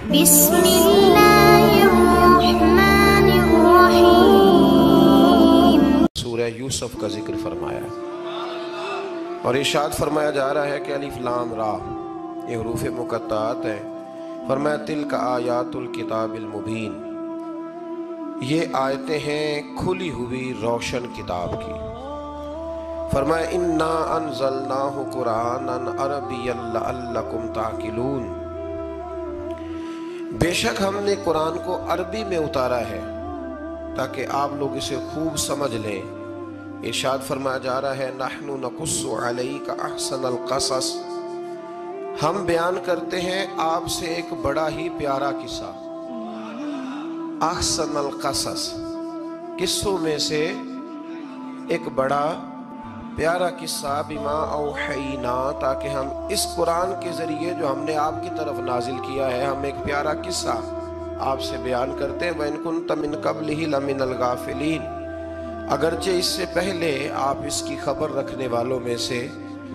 بسم اللہ الرحمن الرحیم۔ سورہ یوسف کا ذکر فرمایا اور ارشاد فرمایا جا رہا ہے کہ الف لام را یہ حروف مقطعات ہیں۔ فرمایا تلک آیات الکتاب المبین، یہ آیتیں ہیں کھلی ہوئی روشن کتاب کی۔ فرمایا انا انزلناہ قرآنا عربیا لعلکم تعقلون، بے شک ہم نے قرآن کو عربی میں اتارا ہے تاکہ آپ لوگ اسے خوب سمجھ لیں۔ ارشاد فرمایا جا رہا ہے نحن نقص علیک احسن القصص، ہم بیان کرتے ہیں آپ سے ایک بڑا ہی پیارا قصہ۔ احسن القصص، قصوں میں سے ایک بڑا پیارا قصہ، بما اوحینا، تاکہ ہم اس قرآن کے ذریعے جو ہم نے آپ کی طرف نازل کیا ہے، ہم ایک پیارا قصہ آپ سے بیان کرتے ہیں۔ وَإِن كُنتَ مِن قَبْلِهِ لَمِنَ الْغَافِلِينَ، اگرچہ اس سے پہلے آپ اس کی خبر رکھنے والوں میں سے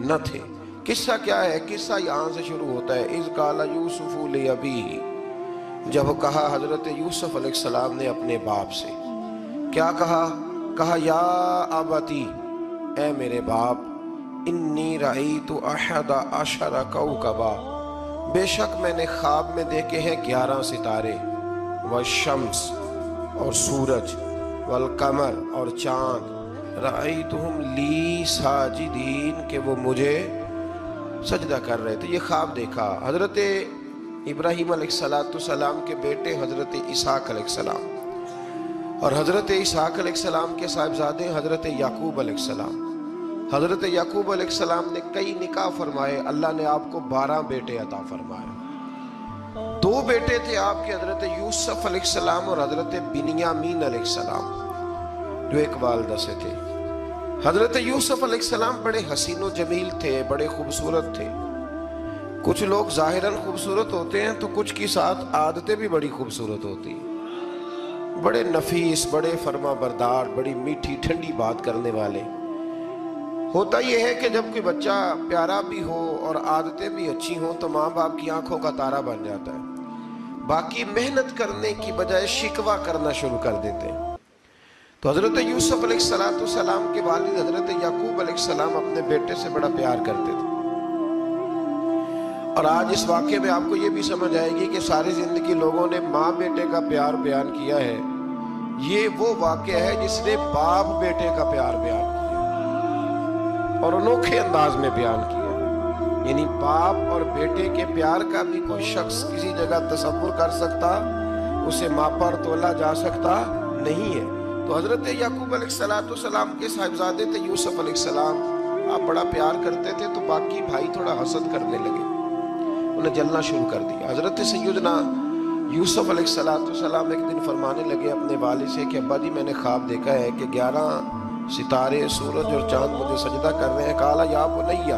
نہ تھے۔ قصہ کیا ہے؟ قصہ یہاں سے شروع ہوتا ہے۔ اِذْ قَالَ يُوسُفُ لِأَبِيهِ، جب کہا حضرت یوسف علیہ السلام نے اپنے باپ سے، کیا کہا؟ کہا یا ابتی، اے میرے باپ، انی رأیت احد عشر کوکبا، بے شک میں نے خواب میں دیکھے ہیں 11 ستارے، والشمس اور سورج، والقمر اور چاند، رأیتہم لی ساجدین، کہ وہ مجھے سجدہ کر رہے تھے۔ یہ خواب دیکھا حضرت ابراہیم علیہ السلام کے بیٹے حضرت اسحاق علیہ السلام، اور حضرت اسحاق علیہ السلام کے صاحبزادے حضرت یعقوب علیہ السلام۔ حضرت یعقوب علیہ السلام نے کئی نکاح فرمائے، اللہ نے آپ کو 12 بیٹے عطا فرمائے۔ 2 بیٹے تھے آپ کے، حضرت یوسف علیہ السلام اور حضرت بنیامین علیہ السلام، جو ایک والدہ سے تھے۔ حضرت یوسف علیہ السلام بڑے حسین و جمیل تھے، بڑے خوبصورت تھے۔ کچھ لوگ ظاہراً خوبصورت ہوتے ہیں تو کچھ کی ساتھ عادتیں بھی بڑی خوبصورت ہوتی ہیں، بڑے نفیس، بڑے فرما بردار، بڑی میٹھی ٹھنڈی بات کرنے والے۔ ہوتا یہ ہے کہ جب کوئی بچہ پیارا بھی ہو اور عادتیں بھی اچھی ہوں تو ماں باپ کی آنکھوں کا تارا بن جاتا ہے، باقی محنت کرنے کی بجائے شکوہ کرنا شروع کر دیتے ہیں۔ تو حضرت یوسف علیہ السلام کے والد حضرت یعقوب علیہ السلام اپنے بیٹے سے بڑا پیار کرتے تھے۔ اور آج اس واقعے میں آپ کو یہ بھی سمجھ آئے گی کہ ساری زندگی لوگوں نے ماں بیٹے کا پیار بیان کیا ہے، یہ وہ واقعہ ہے جس نے باپ بیٹے کا پیار بیان کیا اور انوکھے انداز میں بیان کیا۔ یعنی باپ اور بیٹے کے پیار کا بھی کوئی شخص کسی جگہ تصور کر سکتا، اسے ماپا اور تولا جا سکتا نہیں ہے۔ تو حضرت یعقوب علیہ السلام کے صاحبزادے تھے یوسف علیہ السلام، آپ بڑا پیار کرتے تھے تو باقی بھائی تھوڑا حسد کرنے لگے، انہیں جلنا شروع کر دیا۔ حضرت سیدنا یوسف علیہ السلام ایک دن فرمانے لگے اپنے والد سے کہ ابا جی میں نے خواب دیکھا ہے کہ 11 ستارے، سورج اور چاند مجھے سجدہ کر رہے ہیں۔ قال یا بنی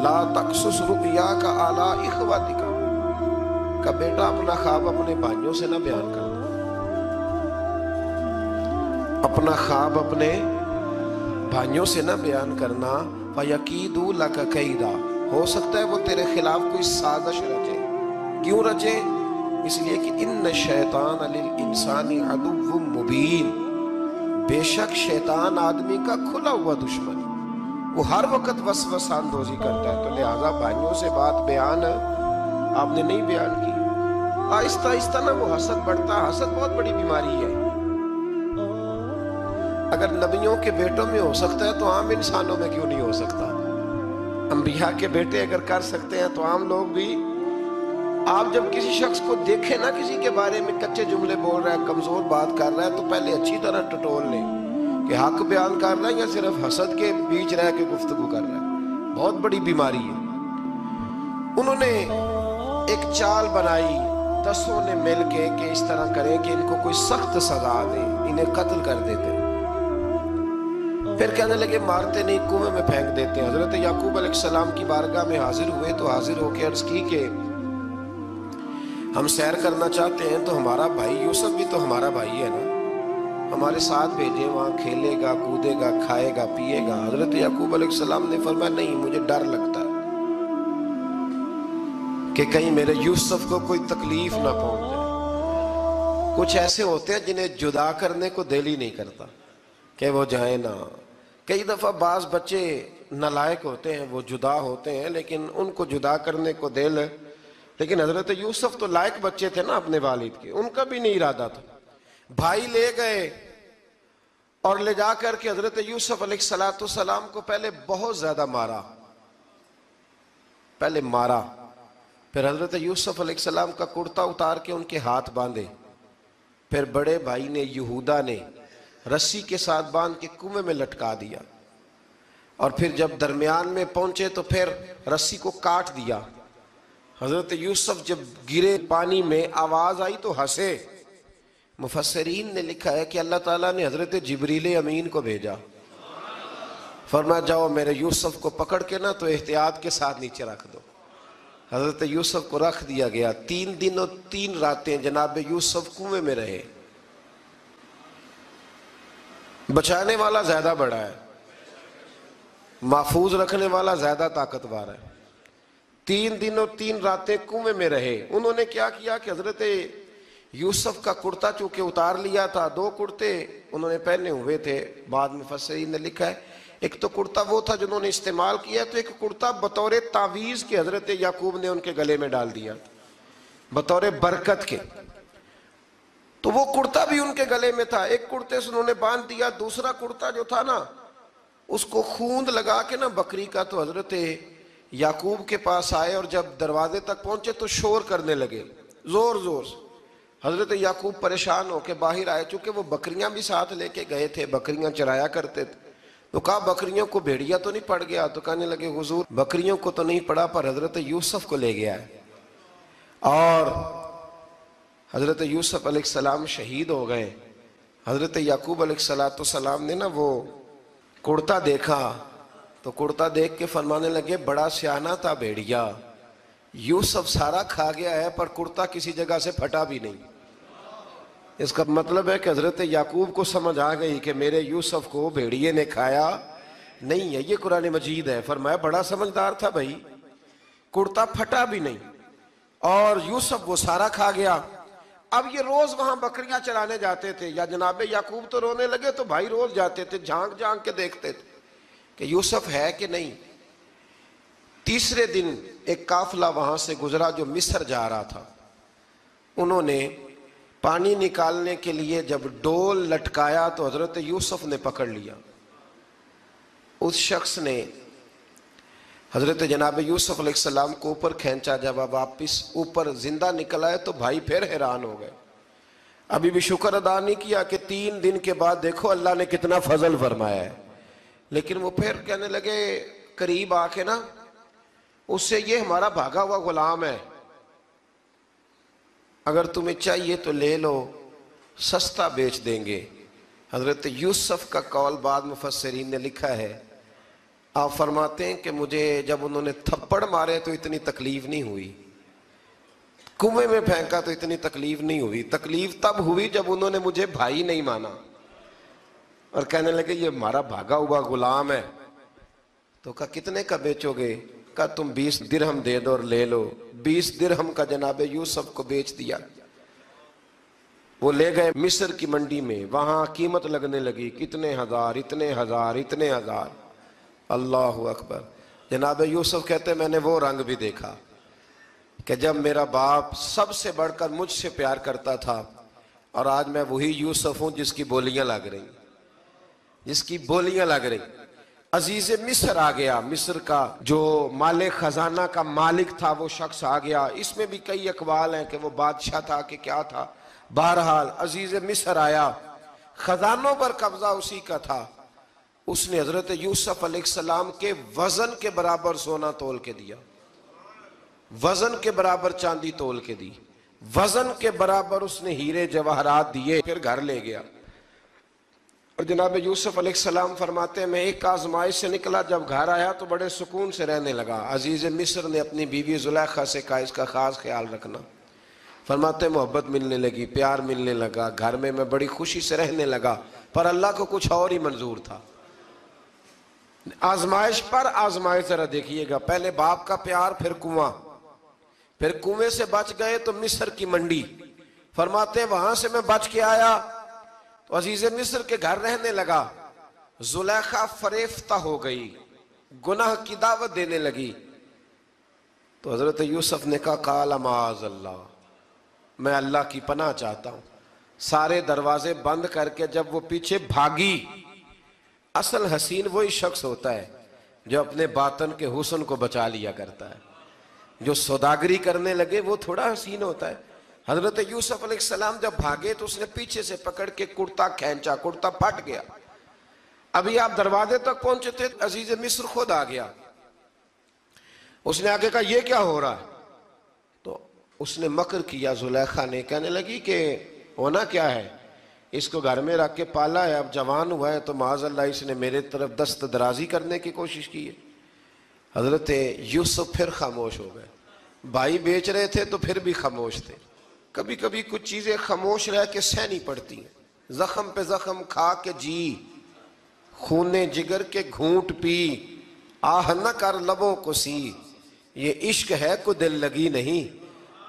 لا تقصص رؤیاک علی اخوتک، کہ بیٹا اپنا خواب اپنے بھائیوں سے نہ بیان کرنا، اپنا خواب اپنے بھائیوں سے نہ بیان کرنا۔ فَيَكِيدُوا لَكَ كَيْدًا، ہو سکتا ہے وہ تیرے خلاف کوئی سازش رچے۔ کیوں رچے؟ اس لیے کہ ان الشیطان للانسان عدو مبین، بے شک شیطان آدمی کا کھلا ہوا دشمن، وہ ہر وقت وسوسہ اندوزی کرتا ہے۔ تو لہٰذا بھائیوں سے بات بیان آپ نے نہیں بیان کی۔ آہستہ آہستہ نہ وہ حسد بڑھتا، حسد بہت بڑی بیماری ہے۔ اگر نبیوں کے بیٹوں میں ہو سکتا ہے تو عام انسانوں میں کیوں نہیں ہو سکتا؟ انبیاء کے بیٹے اگر کر سکتے ہیں تو عام لوگ بھی۔ آپ جب کسی شخص کو دیکھیں نا کسی کے بارے میں کچے جملے بول رہا ہے، کمزور بات کر رہا ہے، تو پہلے اچھی طرح ٹٹول لیں کہ حق بیان کر رہا ہے یا صرف حسد کے بیچ رہ کے گفتگو کر رہا ہے۔ بہت بڑی بیماری ہے۔ انہوں نے ایک چال بنائی 10 نے مل کے کہ اس طرح کریں کہ ان کو کوئی سخت سزا دیں، انہیں قتل کر دیتے ہیں۔ پھر کہنے لگے مارتے نہیں، کنویں میں پھینک دیتے ہیں۔ حضرت یعقوب علیہ السلام کی بارگاہ میں حاضر ہوئے تو حاضر ہو کے عرض کی کہ ہم سیر کرنا چاہتے ہیں تو ہمارا بھائی یوسف بھی تو ہمارا بھائی ہے نا، ہمارے ساتھ بھیجیں، وہاں کھیلے گا، کودے گا، کھائے گا، پیے گا۔ حضرت یعقوب علیہ السلام نے فرمایا نہیں، مجھے ڈر لگتا ہے، کہ کہیں میرے یوسف کو کوئی تکلیف نہ پہنچ جائے۔ کچھ ایسے ہوتے ہیں جنہیں جدا کرنے کو دل ہی نہیں کرتا کہ وہ جائیں نہ۔ کئی دفعہ بعض بچے نالائق ہوتے ہیں، وہ جدا ہوتے ہیں، لیکن ان کو جدا کرنے کو دل ہے۔ لیکن حضرت یوسف تو لائق بچے تھے نا اپنے والد کے، ان کا بھی نہیں ارادہ تھا۔ بھائی لے گئے اور لے جا کر کے حضرت یوسف علیہ السلام کو پہلے بہت زیادہ مارا، پھر حضرت یوسف علیہ السلام کا کرتا اتار کے ان کے ہاتھ باندھے، پھر بڑے بھائی نے یہودا نے رسی کے ساتھ باندھ کے کنویں میں لٹکا دیا، اور پھر جب درمیان میں پہنچے تو پھر رسی کو کاٹ دیا۔ حضرت یوسف جب گرے پانی میں آواز آئی تو ہنسے۔ مفسرین نے لکھا ہے کہ اللہ تعالیٰ نے حضرت جبریل امین کو بھیجا، فرمایا جاؤ میرے یوسف کو پکڑ کے نا تو احتیاط کے ساتھ نیچے رکھ دو۔ حضرت یوسف کو رکھ دیا گیا۔ 3 دن اور 3 راتیں جناب یوسف کنویں میں رہے۔ بچانے والا زیادہ بڑا ہے، محفوظ رکھنے والا زیادہ طاقتور ہے۔ 3 دن اور 3 راتیں کنویں میں رہے۔ انہوں نے کیا کیا کہ حضرت یوسف کا کرتا چونکہ اتار لیا تھا، 2 کرتے انہوں نے پہنے ہوئے تھے، بعد مفسرین نے لکھا ہے ایک تو کرتا وہ تھا جنہوں نے استعمال کیا، تو ایک کرتا بطور تعویذ کے حضرت یعقوب نے ان کے گلے میں ڈال دیا بطور برکت کے، تو وہ کرتا بھی ان کے گلے میں تھا۔ ایک کرتے سے انہوں نے باندھ دیا، دوسرا کرتا جو تھا نا اس کو خوند لگا کے نا بکری کا، تو حضرت یعقوب کے پاس آئے اور جب دروازے تک پہنچے تو شور کرنے لگے زور زور سے۔ حضرت یعقوب پریشان ہو کے باہر آئے، چونکہ وہ بکریاں بھی ساتھ لے کے گئے تھے، بکریاں چرایا کرتے تھے، تو کہا بکریوں کو بھیڑیا تو نہیں پڑ گیا؟ تو کہنے لگے حضور بکریوں کو تو نہیں پڑا، پر حضرت یوسف کو لے گیا ہے۔ اور حضرت یوسف علیہ السلام شہید ہو گئے۔ حضرت یعقوب علیہ السلام نے نا وہ کرتا دیکھا تو کرتا دیکھ کے فرمانے لگے بڑا سیانہ تھا بھیڑیا، یوسف سارا کھا گیا ہے پر کرتا کسی جگہ سے پھٹا بھی نہیں۔ اس کا مطلب ہے کہ حضرت یعقوب کو سمجھ آ گئی کہ میرے یوسف کو بھیڑیے نے کھایا نہیں ہے۔ یہ قرآن مجید ہے، فرمایا بڑا سمجھدار تھا بھائی، کرتا پھٹا بھی نہیں اور یوسف وہ سارا کھا گیا۔ اب یہ روز وہاں بکریاں چرانے جاتے تھے، یا جناب یعقوب تو رونے لگے تو بھائی روز جاتے تھے، جھانک جھانک کے دیکھتے تھے کہ یوسف ہے کہ نہیں۔ تیسرے دن ایک قافلہ وہاں سے گزرا جو مصر جا رہا تھا، انہوں نے پانی نکالنے کے لیے جب ڈول لٹکایا تو حضرت یوسف نے پکڑ لیا۔ اس شخص نے حضرت جناب یوسف علیہ السلام کو اوپر کھینچا، جب اب واپس اوپر زندہ نکل آئے تو بھائی پھر حیران ہو گئے، ابھی بھی شکر ادا نہیں کیا کہ 3 دن کے بعد دیکھو اللہ نے کتنا فضل فرمایا ہے۔ لیکن وہ پھر کہنے لگے قریب آ کے نا اس سے، یہ ہمارا بھاگا ہوا غلام ہے، اگر تمہیں چاہیے تو لے لو، سستا بیچ دیں گے۔ حضرت یوسف کا قول بعد مفسرین نے لکھا ہے، آپ فرماتے ہیں کہ مجھے جب انہوں نے تھپڑ مارے تو اتنی تکلیف نہیں ہوئی، کنویں میں پھینکا تو اتنی تکلیف نہیں ہوئی، تکلیف تب ہوئی جب انہوں نے مجھے بھائی نہیں مانا اور کہنے لگے یہ ہمارا بھاگا ہوا غلام ہے۔ تو کہا کتنے کا بیچو گے؟ کہا تم 20 درہم دے دو اور لے لو۔ 20 درہم کا جناب یوسف کو بیچ دیا۔ وہ لے گئے مصر کی منڈی میں، وہاں قیمت لگنے لگی، کتنے ہزار، اتنے ہزار، اتنے ہزار۔ اللہ اکبر۔ جناب یوسف کہتے میں نے وہ رنگ بھی دیکھا کہ جب میرا باپ سب سے بڑھ کر مجھ سے پیار کرتا تھا، اور آج میں وہی یوسف ہوں جس کی بولیاں لگ رہی، جس کی بولیاں لگ رہی۔ عزیز مصر آ گیا، مصر کا جو مال خزانہ کا مالک تھا وہ شخص آ گیا۔ اس میں بھی کئی اقوال ہیں کہ وہ بادشاہ تھا کہ کیا تھا، بہرحال عزیز مصر آیا، خزانوں پر قبضہ اسی کا تھا۔ اس نے حضرت یوسف علیہ السلام کے وزن کے برابر سونا تول کے دیا، وزن کے برابر چاندی تول کے دی، وزن کے برابر اس نے ہیرے جواہرات دیے، پھر گھر لے گیا۔ اور جناب یوسف علیہ السلام فرماتے ہیں میں ایک آزمائش سے نکلا، جب گھر آیا تو بڑے سکون سے رہنے لگا۔ عزیز مصر نے اپنی بیوی زلیخا سے کہا اس کا خاص خیال رکھنا۔ فرماتے ہیں محبت ملنے لگی، پیار ملنے لگا، گھر میں بڑی خوشی سے رہنے لگا، پر اللہ کو کچھ اور ہی منظور تھا۔ آزمائش پر آزمائش ذرا دیکھیے گا، پہلے باپ کا پیار، پھر کنواں، پھر کنویں سے بچ گئے تو مصر کی منڈی، فرماتے ہیں وہاں سے میں بچ کے آیا تو عزیز مصر کے گھر رہنے لگا، زلیخا فریفتہ ہو گئی، گناہ کی دعوت دینے لگی، تو حضرت یوسف نے کہا قال معاذ اللہ، میں اللہ کی پناہ چاہتا ہوں۔ سارے دروازے بند کر کے جب وہ پیچھے بھاگی، اصل حسین وہی شخص ہوتا ہے جو اپنے باطن کے حسن کو بچا لیا کرتا ہے، جو سوداگری کرنے لگے وہ تھوڑا حسین ہوتا ہے۔ حضرت یوسف علیہ السلام جب بھاگے تو اس نے پیچھے سے پکڑ کے کرتا کھینچا، کرتا پھٹ گیا۔ ابھی آپ دروازے تک پہنچے تھے، عزیز مصر خود آ گیا، اس نے آگے کہا یہ کیا ہو رہا ہے؟ تو اس نے مکر کیا، زلیخا نے، کہنے لگی کہ ہونا کیا ہے، اس کو گھر میں رکھ کے پالا ہے، اب جوان ہوا ہے تو معاذ اللہ اس نے میرے طرف دست درازی کرنے کی کوشش کی ہے۔ حضرت یوسف پھر خاموش ہو گئے، بھائی بیچ رہے تھے تو پھر بھی خاموش تھے۔ کبھی کبھی کچھ چیزیں خاموش رہ کے سہنی پڑتی ہیں، زخم پہ زخم کھا کے جی، خون جگر کے گھونٹ پی، آہ نہ کر لبوں کو سی، یہ عشق ہے کو دل لگی نہیں۔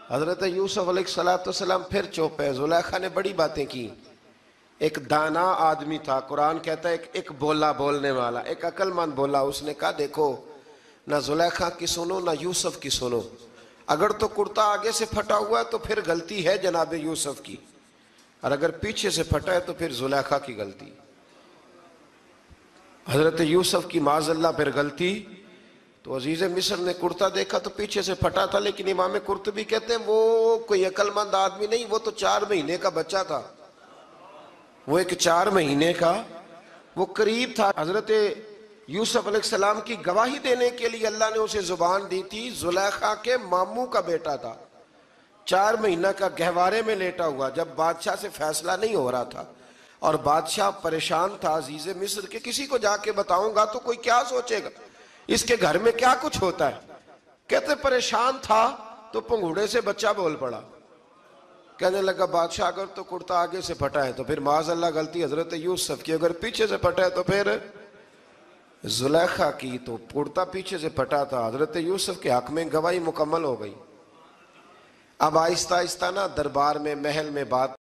حضرت یوسف علیہ السلام پھر چپ ہے۔ زلیخا نے بڑی باتیں کی، ایک دانا آدمی تھا، قرآن کہتا ہے ایک بولا بولنے والا، ایک عقل مند بولا، اس نے کہا دیکھو نہ زلیخا کی سنو نہ یوسف کی سنو، اگر تو کرتا آگے سے پھٹا ہوا ہے تو پھر غلطی ہے جناب یوسف کی، اور اگر پیچھے سے پھٹا ہے تو پھر زلیخا کی غلطی۔ حضرت یوسف کی معاذ اللہ پھر غلطی، تو عزیز مصر نے کرتا دیکھا تو پیچھے سے پھٹا تھا، لیکن امام قرطبی کہتے ہیں وہ کوئی عقل مند آدمی نہیں، وہ تو 4 مہینے کا بچہ تھا، وہ ایک 4 مہینے کا وہ قریب تھا۔ حضرت یوسف علیہ السلام کی گواہی دینے کے لیے اللہ نے اسے زبان دی تھی، زلیخا کے ماموں کا بیٹا تھا، 4 مہینہ کا گہوارے میں لیٹا ہوا، جب بادشاہ سے فیصلہ نہیں ہو رہا تھا اور بادشاہ پریشان تھا عزیز مصر کے، کسی کو جا کے بتاؤں گا تو کوئی کیا سوچے گا، اس کے گھر میں کیا کچھ ہوتا ہے؟ کہتے پریشان تھا تو پنگوڑے سے بچہ بول پڑا، کہنے لگا بادشاہ اگر تو کرتا آگے سے پھٹا ہے تو پھر معاذ اللہ غلطی حضرت یوسف کی، اگر پیچھے سے پھٹا ہے تو پھر زلیخا کی، تو کرتا پیچھے سے پھٹا تھا، حضرت یوسف کے حق میں گواہی مکمل ہو گئی۔ اب آہستہ آہستہ نا دربار میں محل میں بات